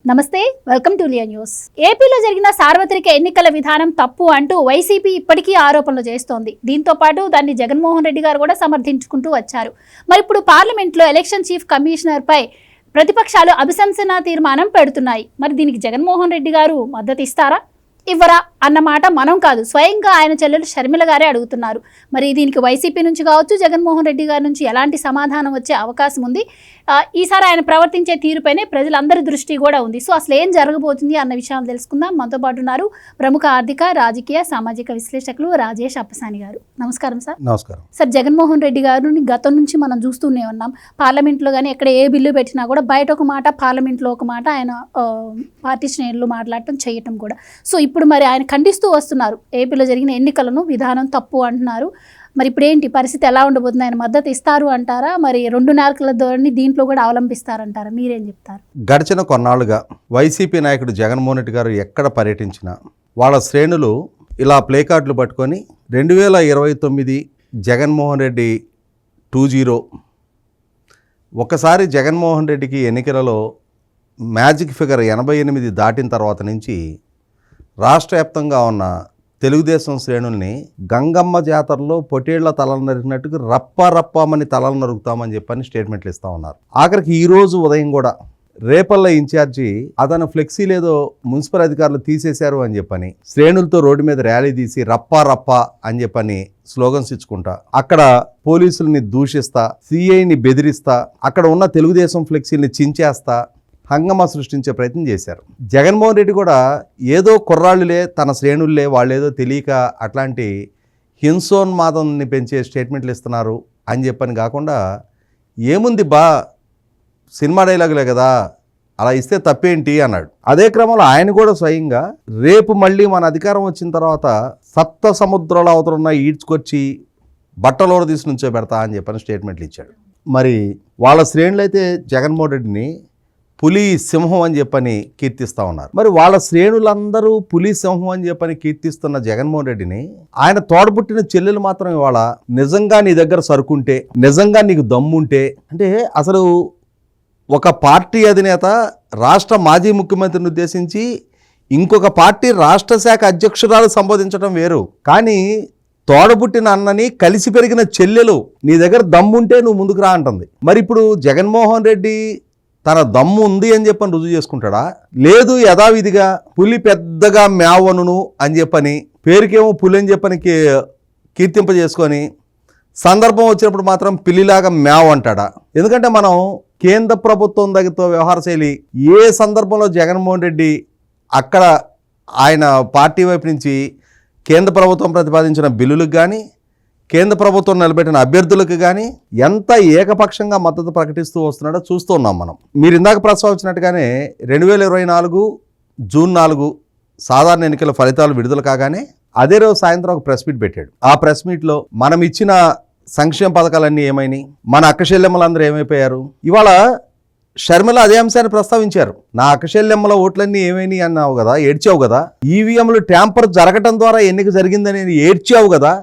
నమస్తే, welcome to Liya news. ఏపీలో జరిగిన సార్వత్రిక ఎన్నికల విధానం తప్పు అంటూ వైసీపీ ఇప్పటికీ ఆరోపణలు చేస్తోంది. దీంతో పాటు దాన్ని జగన్మోహన్ రెడ్డి గారు కూడా సమర్థించుకుంటూ వచ్చారు. మరి ఇప్పుడు పార్లమెంట్లో ఎలక్షన్ చీఫ్ కమిషనర్ పై ప్రతిపక్షాలు అభిశంసన తీర్మానం పెడుతున్నాయి. మరి దీనికి జగన్మోహన్ రెడ్డి గారు మద్దతు ఇస్తారా, ఇవ్వరా అన్నమాట మనం కాదు, స్వయంగా ఆయన చెల్లెలు షర్మిల గారే అడుగుతున్నారు. మరి దీనికి వైసీపీ నుంచి కావచ్చు, జగన్మోహన్ రెడ్డి గారి నుంచి ఎలాంటి సమాధానం వచ్చే అవకాశం ఉంది? ఈసారి ఆయన ప్రవర్తించే తీరుపైనే ప్రజలందరి దృష్టి కూడా ఉంది. సో అసలు ఏం జరగబోతుంది అన్న విషయాలు తెలుసుకుందాం. మనతో పాటు ఉన్నారు ప్రముఖ ఆర్థిక, రాజకీయ, సామాజిక విశ్లేషకులు రాజేష్ అప్పసాని గారు. నమస్కారం సార్. నమస్కారం సార్. జగన్మోహన్ రెడ్డి గారిని గతం నుంచి మనం చూస్తూనే ఉన్నాం. పార్లమెంట్లో కానీ ఎక్కడ ఏ బిల్లు పెట్టినా కూడా బయట ఒక మాట, పార్లమెంట్లో ఒక మాట ఆయన పార్టీ శ్రేణులు మాట్లాడటం, చేయటం కూడా. సో ఇప్పుడు మరి ఆయన ఖండిస్తూ వస్తున్నారు. ఏపీలో జరిగిన ఎన్నికలను విధానం తప్పు అంటున్నారు. మరి ఇప్పుడు ఏంటి పరిస్థితి, ఎలా ఉండబోతుంది? ఆయన మద్దతు ఇస్తారు అంటారా, మరి 2 నాలుకల ధోరణి దీంట్లో కూడా అవలంబిస్తారంటారా? మీరేం చెప్తారు? గడిచిన కొన్నాళ్ళుగా వైసీపీ నాయకుడు జగన్మోహన్ రెడ్డి గారు ఎక్కడ పర్యటించినా వాళ్ళ శ్రేణులు ఇలా ప్లే కార్డులు పట్టుకొని 2029 జగన్మోహన్ రెడ్డి 2.0, ఒకసారి జగన్మోహన్ రెడ్డికి ఎన్నికలలో మ్యాజిక్ ఫిగర్ 88 దాటిన తర్వాత నుంచి రాష్ట్ర వ్యాప్తంగా ఉన్న తెలుగుదేశం శ్రేణుల్ని గంగమ్మ జాతరలో పొటేళ్ల తలలు నరికినట్టుగా రప్పామని తలలు నరుకుతామని చెప్పని స్టేట్మెంట్లు ఇస్తూ ఉన్నారు. ఆఖరికి ఈరోజు ఉదయం కూడా రేపల్ల ఇన్ఛార్జి అతను ఫ్లెక్సీ లేదో మున్సిపల్ అధికారులు తీసేశారు అని చెప్పని శ్రేణులతో రోడ్డు మీద ర్యాలీ తీసి రప్పా అని చెప్పని స్లోగన్స్ ఇచ్చుకుంటా, అక్కడ పోలీసుల్ని దూషిస్తా, సిఐని బెదిరిస్తా, అక్కడ ఉన్న తెలుగుదేశం ఫ్లెక్సీల్ని చించేస్తా హంగమా సృష్టించే ప్రయత్నం చేశారు. జగన్మోహన్ రెడ్డి కూడా ఏదో కుర్రాళ్ళులే, తన శ్రేణుల్లే, వాళ్ళేదో తెలియక అట్లాంటి హింసోన్మాదాన్ని పెంచే స్టేట్మెంట్లు ఇస్తున్నారు అని చెప్పని కాకుండా, ఏముంది సినిమా డైలాగులే కదా, అలా ఇస్తే తప్పేంటి అన్నాడు. అదే క్రమంలో ఆయన కూడా స్వయంగా రేపు మళ్ళీ మన అధికారం వచ్చిన తర్వాత సప్త సముద్రాల అవతలున్న ఈడ్చుకొచ్చి బట్టలోర తీసి నుంచో పెడతా అని చెప్పని స్టేట్మెంట్లు ఇచ్చాడు. మరి వాళ్ళ శ్రేణులు అయితే జగన్మోహన్ రెడ్డిని పులి సింహం అని చెప్పని కీర్తిస్తూ ఉన్నారు. మరి వాళ్ళ శ్రేణులందరూ పులి సింహం అని చెప్పని కీర్తిస్తున్న జగన్మోహన్ రెడ్డిని ఆయన తోడబుట్టిన చెల్లెలు మాత్రం ఇవాళ నిజంగా నీ దగ్గర సరుకుంటే, నిజంగా నీకు దమ్ముంటే, అంటే అసలు ఒక పార్టీ అధినేత రాష్ట్ర మాజీ ముఖ్యమంత్రిని ఉద్దేశించి ఇంకొక పార్టీ రాష్ట్ర శాఖ అధ్యక్షురాలు సంబోధించడం వేరు, కానీ తోడబుట్టిన అన్నని, కలిసి పెరిగిన చెల్లెలు నీ దగ్గర దమ్ముంటే నువ్వు ముందుకు రా అంటుంది. మరి ఇప్పుడు జగన్మోహన్ రెడ్డి తన దమ్ము ఉంది అని చెప్పని రుజువు చేసుకుంటాడా, లేదు యథావిధిగా పులి పెద్దగా మేవనును అని చెప్పని, పేరుకేమో పులి అని చెప్పని కీర్తింపజేసుకొని సందర్భం వచ్చినప్పుడు మాత్రం పిల్లిలాగా మేవ అంటాడా? ఎందుకంటే మనం కేంద్ర ప్రభుత్వం దగ్గరతో వ్యవహార శైలి ఏ సందర్భంలో జగన్మోహన్ రెడ్డి అక్కడ ఆయన పార్టీ వైపు నుంచి కేంద్ర ప్రభుత్వం ప్రతిపాదించిన బిల్లులకు కానీ, కేంద్ర ప్రభుత్వం నిలబెట్టిన అభ్యర్థులకు కానీ ఎంత ఏకపక్షంగా మద్దతు ప్రకటిస్తూ వస్తున్నాడో చూస్తూ ఉన్నాం మనం. మీరు ఇందాక ప్రస్తావించినట్టుగానే 2024 జూన్ 4 సాధారణ ఎన్నికల ఫలితాలు విడుదల కాగానే అదే రోజు సాయంత్రం ఒక ప్రెస్ మీట్ పెట్టాడు. ఆ ప్రెస్ మీట్లో మనం ఇచ్చిన సంక్షేమ పథకాలన్నీ ఏమైనాయి, మన అక్కచెల్లెమ్మలందరూ ఏమైపోయారు, ఇవాళ షర్మిల అదే అంశాన్ని ప్రస్తావించారు. నా అక్కచెల్లెమ్మల ఓట్లన్నీ ఏమైనాయి అన్నావు కదా, ఏడ్చావు కదా, ఈవీఎంలు ట్యాంపర్ జరగటం ద్వారా ఎన్నిక జరిగిందని ఏడ్చావు కదా,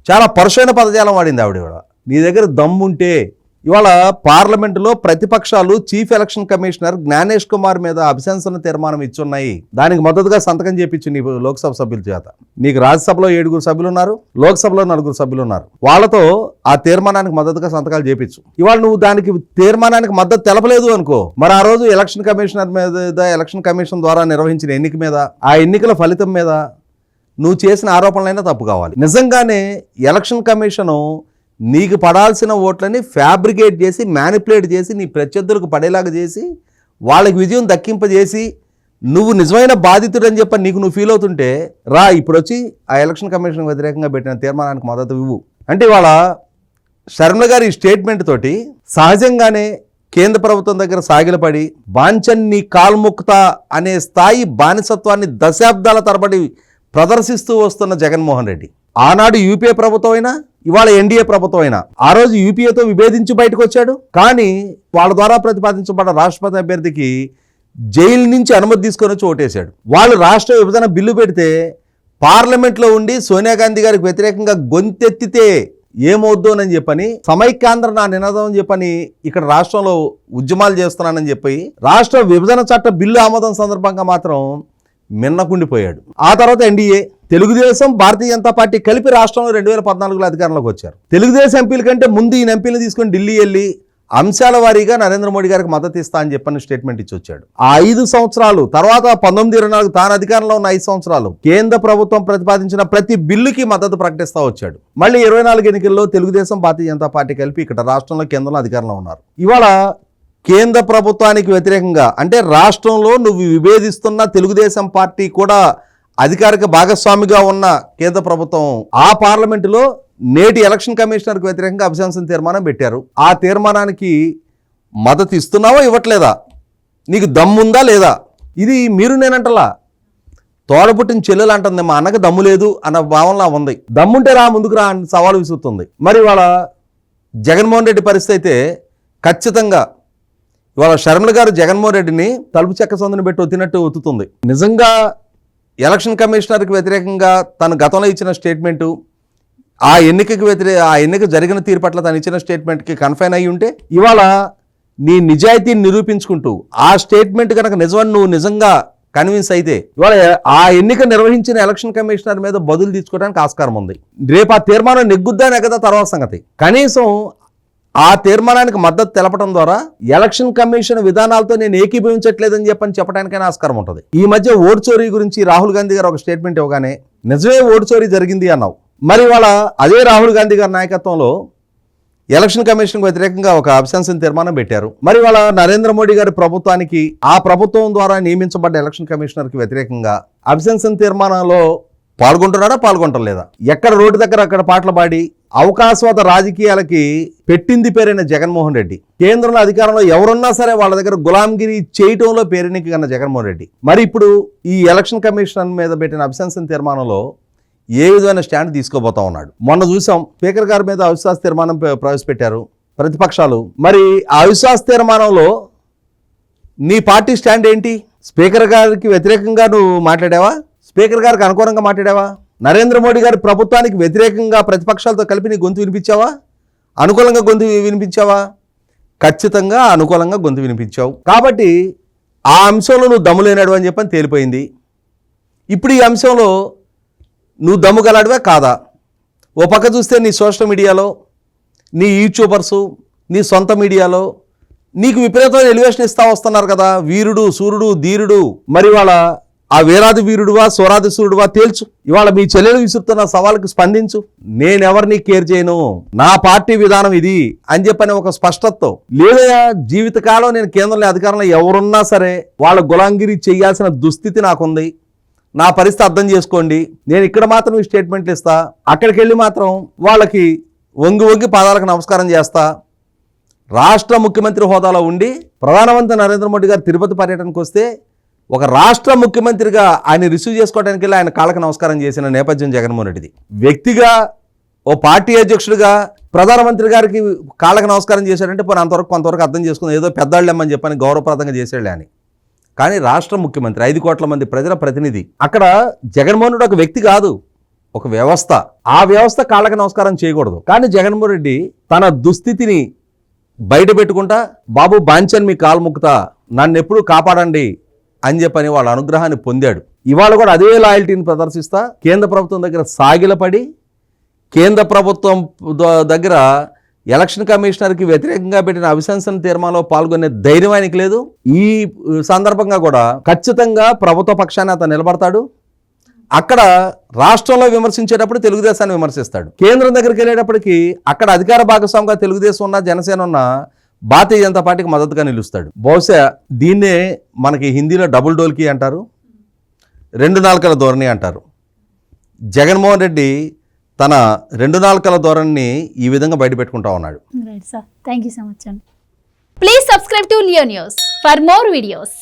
చాలా పరుషైన పదజాలం వాడింది ఆవిడ. నీ దగ్గర దమ్ముంటే ఇవాళ పార్లమెంటులో ప్రతిపక్షాలు chief election commissioner Gyanesh Kumar మీద అభిశంసన తీర్మానం ఇచ్చున్నాయి. దానికి మద్దతుగా సంతకం చేపించు నీ లోక్సభ సభ్యుల చేత. నీకు రాజ్యసభలో 7 సభ్యులు ఉన్నారు, లోక్సభలో 4 సభ్యులు ఉన్నారు. వాళ్ళతో ఆ తీర్మానానికి మద్దతుగా సంతకాలు చేపించు. ఇవాళ నువ్వు దానికి తీర్మానానికి మద్దతు తెలపలేదు అనుకో, మరి ఆ రోజు ఎలక్షన్ కమిషనర్ మీద, ఎలక్షన్ కమిషన్ ద్వారా నిర్వహించిన ఎన్నిక మీద, ఆ ఎన్నికల ఫలితం మీద నువ్వు చేసిన ఆరోపణలైనా తప్పు కావాలి. నిజంగానే ఎలక్షన్ కమిషను నీకు పడాల్సిన ఓట్లని ఫ్యాబ్రికేట్ చేసి, మ్యానిపులేట్ చేసి, నీ ప్రత్యర్థులకు పడేలాగా చేసి, వాళ్ళకి విజయం దక్కింపజేసి, నువ్వు నిజమైన బాధితుడు అని చెప్పి నీకు నువ్వు ఫీల్ అవుతుంటే ఇప్పుడు వచ్చి ఆ ఎలక్షన్ కమిషన్ వ్యతిరేకంగా పెట్టిన తీర్మానానికి మద్దతు ఇవ్వు అంటే, ఇవాళ షర్మిల గారి స్టేట్మెంట్ తోటి సహజంగానే కేంద్ర ప్రభుత్వం దగ్గర సాగిలపడి బాంచన్ని కాల్ముక్తా అనే స్థాయి బానిసత్వాన్ని దశాబ్దాల తరబడి ప్రదర్శిస్తూ వస్తున్న జగన్మోహన్ రెడ్డి, ఆనాడు యూపీఏ ప్రభుత్వం అయినా, ఇవాళ ఎన్డీఏ ప్రభుత్వం అయినా, ఆ రోజు యూపీఏతో విభేదించి బయటకు వచ్చాడు, కానీ వాళ్ళ ద్వారా ప్రతిపాదించబడ్డ రాష్ట్రపతి అభ్యర్థికి జైలు నుంచి అనుమతి తీసుకొని వచ్చి ఓటేశాడు. వాళ్ళు రాష్ట్ర విభజన బిల్లు పెడితే పార్లమెంట్లో ఉండి సోనియా గాంధీ గారికి వ్యతిరేకంగా గొంతెత్తితే ఏమొద్దు అని చెప్పని సమైక్యాంధ్ర నా నినాదం అని చెప్పని ఇక్కడ రాష్ట్రంలో ఉద్యమాలు చేస్తున్నానని చెప్పి రాష్ట్ర విభజన చట్ట బిల్లు ఆమోదం సందర్భంగా మాత్రం మిన్నకుండిపోయాడు. ఆ తర్వాత ఎన్డీఏ, తెలుగుదేశం, భారతీయ జనతా పార్టీ కలిపి రాష్ట్రంలో 2014లో అధికారంలోకి వచ్చారు. తెలుగుదేశం ఎంపీల కంటే ముందు ఈ ఎంపీలు తీసుకొని ఢిల్లీ వెళ్ళి అంశాల వారీగా నరేంద్ర మోడీ గారికి మద్దతు ఇస్తా అని చెప్పని స్టేట్మెంట్ ఇచ్చి వచ్చాడు. ఆ 5 సంవత్సరాలు తర్వాత 1924 తాను అధికారంలో ఉన్న 5 సంవత్సరాలు కేంద్ర ప్రభుత్వం ప్రతిపాదించిన ప్రతి బిల్లుకి మద్దతు ప్రకటిస్తూ వచ్చాడు. మళ్ళీ 24 ఎన్నికల్లో తెలుగుదేశం, భారతీయ జనతా పార్టీ కలిపి ఇక్కడ రాష్ట్రంలో కేంద్రంలో అధికారంలో ఉన్నారు. ఇవాళ కేంద్ర ప్రభుత్వానికి వ్యతిరేకంగా అంటే రాష్ట్రంలో నువ్వు విభేదిస్తున్న తెలుగుదేశం పార్టీ కూడా అధికారిక భాగస్వామిగా ఉన్న కేంద్ర ప్రభుత్వం ఆ పార్లమెంటులో నేటి ఎలక్షన్ కమిషనర్కి వ్యతిరేకంగా అభిశంసన తీర్మానం పెట్టారు. ఆ తీర్మానానికి మద్దతు ఇస్తున్నావా ఇవ్వట్లేదా, నీకు దమ్ముందా లేదా? ఇది మీరు నేనంటలా తోడపుట్టిన చెల్లెలు అంటుంది, మా అన్నకు దమ్ము లేదు అన్న భావనలా ఉంది. దమ్ముంటే రా ముందుకు రా అని సవాలు విసురుతుంది. మరి ఇవాళ జగన్మోహన్ రెడ్డి పరిస్థితి అయితే ఖచ్చితంగా ఇవాళ షర్మిల గారు జగన్మోహన్ రెడ్డిని తలుపు చెక్క సందుని పెట్టి ఒత్తినట్టు ఒత్తుతుంది. నిజంగా ఎలక్షన్ కమిషనర్కి వ్యతిరేకంగా తను గతంలో ఇచ్చిన స్టేట్మెంటు ఆ ఎన్నిక జరిగిన తీరు పట్ల తను ఇచ్చిన స్టేట్మెంట్కి కన్ఫైన్ అయ్యి ఉంటే ఇవాళ నీ నిజాయితీని నిరూపించుకుంటూ ఆ స్టేట్మెంట్ కనుక నిజమని నువ్వు నిజంగా కన్విన్స్ అయితే ఇవాళ ఆ ఎన్నిక నిర్వహించిన ఎలక్షన్ కమిషనర్ మీద బదులు తీసుకోవడానికి ఆస్కారం ఉంది. రేపు ఆ తీర్మానం నెగ్గుద్దా కదా తర్వాత సంగతి. కనీసం ఆ తీర్మానానికి మద్దతు తెలపడం ద్వారా ఎలక్షన్ కమిషన్ విధానాలతో నేను ఏకీభవించట్లేదని చెప్పడానికైనా ఆస్కారం ఉంటుంది. ఈ మధ్య ఓటు చోరీ గురించి రాహుల్ గాంధీ గారు ఒక స్టేట్మెంట్ ఇవ్వగానే నిజమే ఓటు చోరీ జరిగింది అన్నావు. మరి వాళ్ళ అదే రాహుల్ గాంధీ గారి నాయకత్వంలో ఎలక్షన్ కమిషన్కు వ్యతిరేకంగా ఒక అభిశంసన తీర్మానం పెట్టారు. మరి వాళ్ళ నరేంద్ర మోడీ గారి ప్రభుత్వానికి ఆ ప్రభుత్వం ద్వారా నియమించబడ్డ ఎలక్షన్ కమిషనర్కి వ్యతిరేకంగా అభిశంసన తీర్మానంలో పాల్గొంటలేదా? ఎక్కడ రోడ్డు దగ్గర అక్కడ పాటలు పాడి అవకాశవాద రాజకీయాలకి పెట్టింది పేరైన జగన్మోహన్ రెడ్డి, కేంద్రంలో అధికారంలో ఎవరున్నా సరే వాళ్ళ దగ్గర గులాంగిరి చేయటంలో పేరెనికి కన్నా జగన్మోహన్ రెడ్డి మరి ఇప్పుడు ఈ ఎలక్షన్ కమిషన్ మీద పెట్టిన అభిశంసన తీర్మానంలో ఏ విధమైన స్టాండ్ తీసుకోబోతా ఉన్నాడు. మొన్న చూసాం స్పీకర్ గారి మీద అవిశ్వాస తీర్మానం ప్రవేశపెట్టారు ప్రతిపక్షాలు. మరి ఆ అవిశ్వాస తీర్మానంలో నీ పార్టీ స్టాండ్ ఏంటి? స్పీకర్ గారికి వ్యతిరేకంగా నువ్వు మాట్లాడావా? స్పీకర్ గారికి అనుకూలంగా మాట్లాడావా? నరేంద్ర మోడీ గారి ప్రభుత్వానికి వ్యతిరేకంగా ప్రతిపక్షాలతో కలిపి నీ గొంతు వినిపించావా? అనుకూలంగా గొంతు వినిపించావా? ఖచ్చితంగా అనుకూలంగా గొంతు వినిపించావు. కాబట్టి ఆ అంశంలో నువ్వు దమ్ము లేనాడు అని చెప్పని తేలిపోయింది. ఇప్పుడు ఈ అంశంలో నువ్వు దమ్ము గలాడివా కాదా? ఓ పక్క చూస్తే నీ సోషల్ మీడియాలో, నీ యూట్యూబర్సు, నీ సొంత మీడియాలో నీకు విపరీతమైన ఎలివేషన్ ఇస్తా వస్తున్నారు కదా. వీరుడు, సూర్యుడు, ధీరుడు. మరి వాళ్ళ ఆ వీరాది వీరుడువా సోరాది సూర్యుడువా తేల్చు. ఇవాళ మీ చెల్లెలు విసురుతున్న సవాళ్ళకి స్పందించు. నేనెవరిని కేర్ చేయను, నా పార్టీ విధానం ఇది అని చెప్పని ఒక స్పష్టతతో. లేదా జీవితకాలం నేను కేంద్రంలో అధికారంలో ఎవరున్నా సరే వాళ్ళ గులాంగిరి చేయాల్సిన దుస్థితి నాకుంది, నా పరిస్థితి అర్థం చేసుకోండి, నేను ఇక్కడ మాత్రం ఈ స్టేట్మెంట్లు ఇస్తా, అక్కడికి వెళ్ళి మాత్రం వాళ్ళకి వంగి పాదాలకు నమస్కారం చేస్తా. రాష్ట్ర ముఖ్యమంత్రి హోదాలో ఉండి ప్రధానమంత్రి నరేంద్ర మోడీ గారు తిరుపతి పర్యటనకు వస్తే ఒక రాష్ట్ర ముఖ్యమంత్రిగా ఆయన రిసీవ్ చేసుకోవడానికి వెళ్ళి ఆయన కాళ్ళకి నమస్కారం చేసిన నేపథ్యం జగన్మోహన్ రెడ్డిది. వ్యక్తిగా ఓ పార్టీ అధ్యక్షుడిగా ప్రధానమంత్రి గారికి కాళ్ళకి నమస్కారం చేశాడంటే పోనీ అంతవరకు కొంతవరకు అర్థం చేసుకుని ఏదో పెద్దాళ్ళేమని చెప్పని గౌరవప్రదంగా చేసాడులే అని. కానీ రాష్ట్ర ముఖ్యమంత్రి 5 కోట్ల మంది ప్రజల ప్రతినిధి. అక్కడ జగన్మోహన్ రెడ్డి ఒక వ్యక్తి కాదు, ఒక వ్యవస్థ. ఆ వ్యవస్థ కాళ్ళకి నమస్కారం చేయకూడదు. కానీ జగన్మోహన్ రెడ్డి తన దుస్థితిని బయట పెట్టుకుంటా బాబు బాంచన్ మీ కాలు ముక్తా, నన్ను ఎప్పుడు కాపాడండి అని చెప్పని వాళ్ళ అనుగ్రహాన్ని పొందాడు. ఇవాళ కూడా అదే లాయల్టీని ప్రదర్శిస్తా కేంద్ర ప్రభుత్వం దగ్గర సాగిలపడి కేంద్ర ప్రభుత్వం దగ్గర ఎలక్షన్ కమిషనర్కి వ్యతిరేకంగా పెట్టిన అభిశంసన తీర్మానంలో పాల్గొనే ధైర్యం ఆయనకి లేదు. ఈ సందర్భంగా కూడా ఖచ్చితంగా ప్రభుత్వ పక్షాన్ని అతను నిలబడతాడు. అక్కడ రాష్ట్రంలో విమర్శించేటప్పుడు తెలుగుదేశాన్ని విమర్శిస్తాడు. కేంద్రం దగ్గరికి వెళ్ళేటప్పటికి అక్కడ అధికార భాగస్వామిగా తెలుగుదేశం ఉన్న జనసేన ఉన్న భారతీయ జనతా పార్టీకి మద్దతుగా నిలుస్తాడు. బహుశా దీన్నే మనకి హిందీలో డబుల్ డోల్కి అంటారు, 2 నాలుకల ధోరణి అంటారు. జగన్మోహన్ రెడ్డి తన 2 నాలుకల ధోరణిని ఈ విధంగా బయట పెట్టుకుంటా ఉన్నాడు. Right sir, thank you so much అండి. Please subscribe to Leo news for more videos.